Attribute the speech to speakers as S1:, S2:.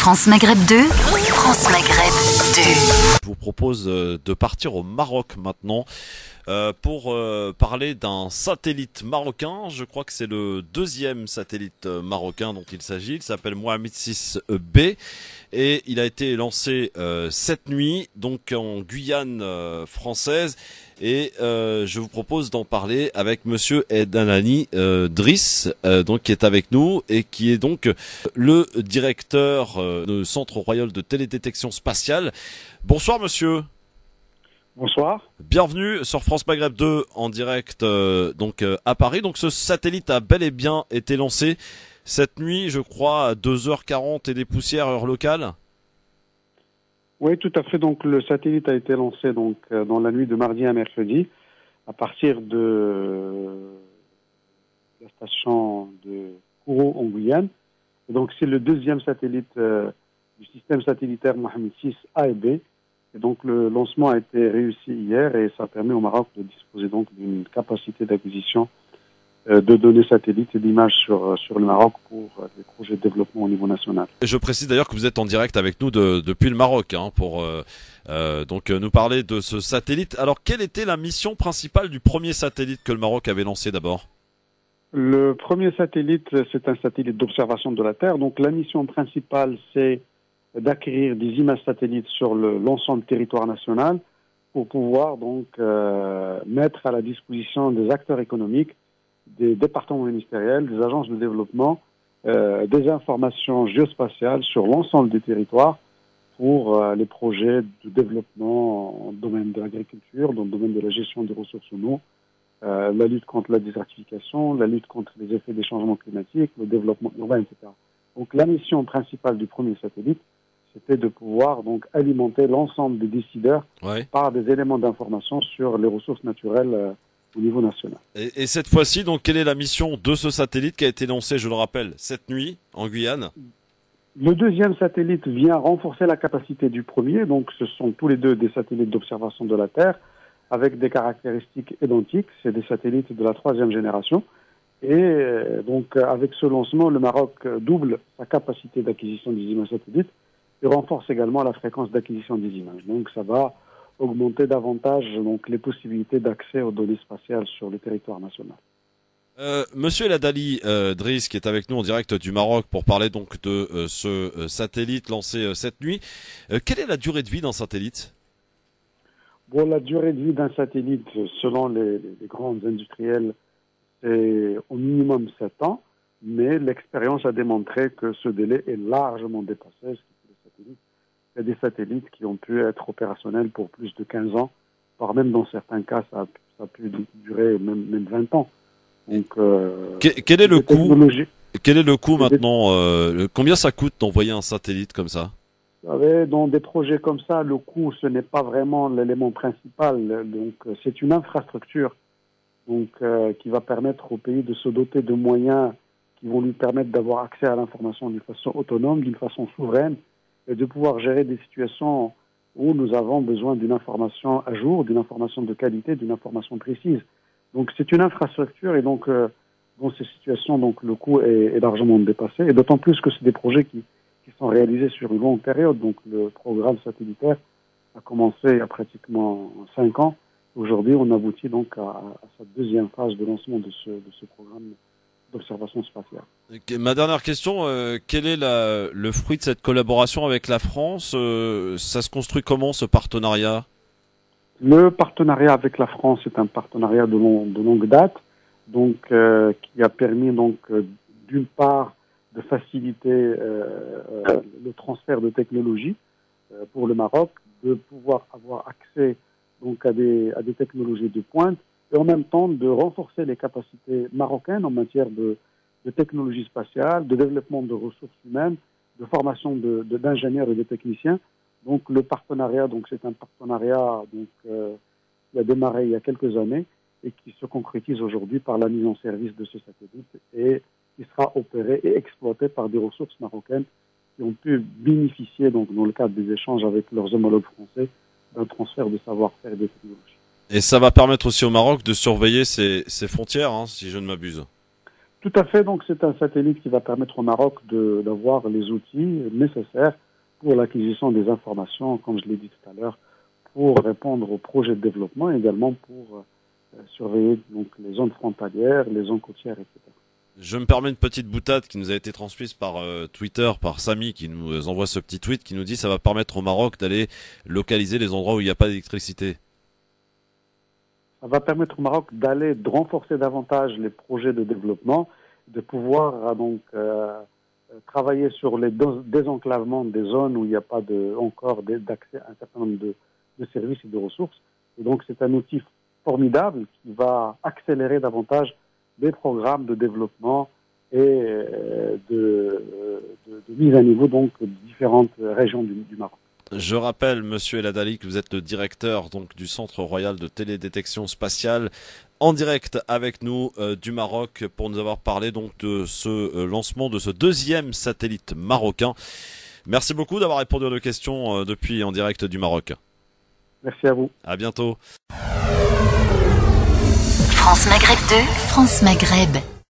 S1: France Maghreb 2, France Maghreb 2.
S2: Je vous propose de partir au Maroc maintenant pour parler d'un satellite marocain. Je crois que c'est le deuxième satellite marocain dont il s'agit. Il s'appelle Mohamed 6B et il a été lancé cette nuit, donc en Guyane française. Et je vous propose d'en parler avec Monsieur Edalani Driss, donc qui est avec nous et qui est donc le directeur du Centre royal de télédétection spatiale. Bonsoir Monsieur.
S3: Bonsoir.
S2: Bienvenue sur France Maghreb 2 en direct à Paris. Donc ce satellite a bel et bien été lancé cette nuit, je crois, à 2h40 et des poussières heure locale.
S3: Oui, tout à fait. Donc le satellite a été lancé dans la nuit de mardi à mercredi à partir de la station de Kourou en Guyane. Et donc c'est le deuxième satellite du système satellitaire Mohamed 6 A et B. Et donc le lancement a été réussi hier et ça permet au Maroc de disposer donc d'une capacité d'acquisition de données satellites et d'images sur le Maroc pour des projets de développement au niveau national.
S2: Je précise d'ailleurs que vous êtes en direct avec nous depuis le Maroc pour nous parler de ce satellite. Alors quelle était la mission principale du premier satellite que le Maroc avait lancé d'abord ?
S3: Le premier satellite, c'est un satellite d'observation de la Terre. Donc la mission principale, c'est d'acquérir des images satellites sur l'ensemble du territoire national pour pouvoir donc mettre à la disposition des acteurs économiques, des départements ministériels, des agences de développement, des informations géospatiales sur l'ensemble du territoire pour les projets de développement dans le domaine de l'agriculture, dans le domaine de la gestion des ressources en eau, la lutte contre la désertification, la lutte contre les effets des changements climatiques, le développement urbain, etc. Donc la mission principale du premier satellite, c'était de pouvoir donc alimenter l'ensemble des décideurs par des éléments d'information sur les ressources naturelles au niveau national.
S2: Et cette fois-ci, donc, quelle est la mission de ce satellite qui a été lancé, je le rappelle, cette nuit en Guyane ?
S3: Le deuxième satellite vient renforcer la capacité du premier. Donc, ce sont tous les deux des satellites d'observation de la Terre avec des caractéristiques identiques. C'est des satellites de la troisième génération. Et donc, avec ce lancement, le Maroc double sa capacité d'acquisition des images satellites et renforce également la fréquence d'acquisition des images. Donc, ça va augmenter davantage donc les possibilités d'accès aux données spatiales sur le territoire national.
S2: Monsieur Edalani Driss, qui est avec nous en direct du Maroc pour parler donc de ce satellite lancé cette nuit, quelle est la durée de vie d'un satellite ?
S3: Bon, la durée de vie d'un satellite, selon les grands industriels, c'est au minimum 7 ans, mais l'expérience a démontré que ce délai est largement dépassé. Il y a des satellites qui ont pu être opérationnels pour plus de 15 ans, voire même dans certains cas, ça a pu durer même 20 ans. Donc,
S2: quel est le coût ? Quel est le coût maintenant combien ça coûte d'envoyer un satellite comme ça ?
S3: Vous savez, dans des projets comme ça, le coût, ce n'est pas vraiment l'élément principal. Donc, c'est une infrastructure qui va permettre au pays de se doter de moyens qui vont lui permettre d'avoir accès à l'information d'une façon autonome, d'une façon souveraine, et de pouvoir gérer des situations où nous avons besoin d'une information à jour, d'une information de qualité, d'une information précise. Donc c'est une infrastructure et donc dans ces situations, donc le coût est largement dépassé. Et d'autant plus que c'est des projets qui sont réalisés sur une longue période. Donc le programme satellitaire a commencé il y a pratiquement 5 ans. Aujourd'hui, on aboutit donc à sa deuxième phase de lancement de ce programme d'observation spatiale.
S2: Ma dernière question, quel est le fruit de cette collaboration avec la France ? Ça se construit comment, ce partenariat ?
S3: Le partenariat avec la France est un partenariat de longue date, donc qui a permis donc d'une part de faciliter le transfert de technologies pour le Maroc, de pouvoir avoir accès donc à des technologies de pointe, et en même temps de renforcer les capacités marocaines en matière de technologie spatiale, de développement de ressources humaines, de formation d'ingénieurs et de techniciens. Donc le partenariat, c'est un partenariat qui a démarré il y a quelques années et qui se concrétise aujourd'hui par la mise en service de ce satellite et qui sera opéré et exploité par des ressources marocaines qui ont pu bénéficier dans le cadre des échanges avec leurs homologues français d'un transfert de savoir-faire et de technologie.
S2: Et ça va permettre aussi au Maroc de surveiller ses frontières, si je ne m'abuse.
S3: Tout à fait, donc c'est un satellite qui va permettre au Maroc d'avoir les outils nécessaires pour l'acquisition des informations, comme je l'ai dit tout à l'heure, pour répondre aux projets de développement et également pour surveiller donc, les zones frontalières, les zones côtières, etc.
S2: Je me permets une petite boutade qui nous a été transmise par Twitter, par Samy, qui nous envoie ce petit tweet qui nous dit ça va permettre au Maroc d'aller localiser les endroits où il n'y a pas d'électricité.
S3: Ça va permettre au Maroc de renforcer davantage les projets de développement, de pouvoir travailler sur les désenclavements des zones où il n'y a pas encore d'accès à un certain nombre de services et de ressources. Et donc c'est un outil formidable qui va accélérer davantage des programmes de développement et de mise à niveau donc de différentes régions du Maroc.
S2: Je rappelle, Monsieur El Adali, que vous êtes le directeur donc du Centre Royal de Télédétection Spatiale, en direct avec nous du Maroc pour nous avoir parlé donc de ce lancement de ce deuxième satellite marocain. Merci beaucoup d'avoir répondu à nos questions depuis en direct du Maroc.
S3: Merci à vous.
S2: À bientôt.
S1: France Maghreb 2, France Maghreb.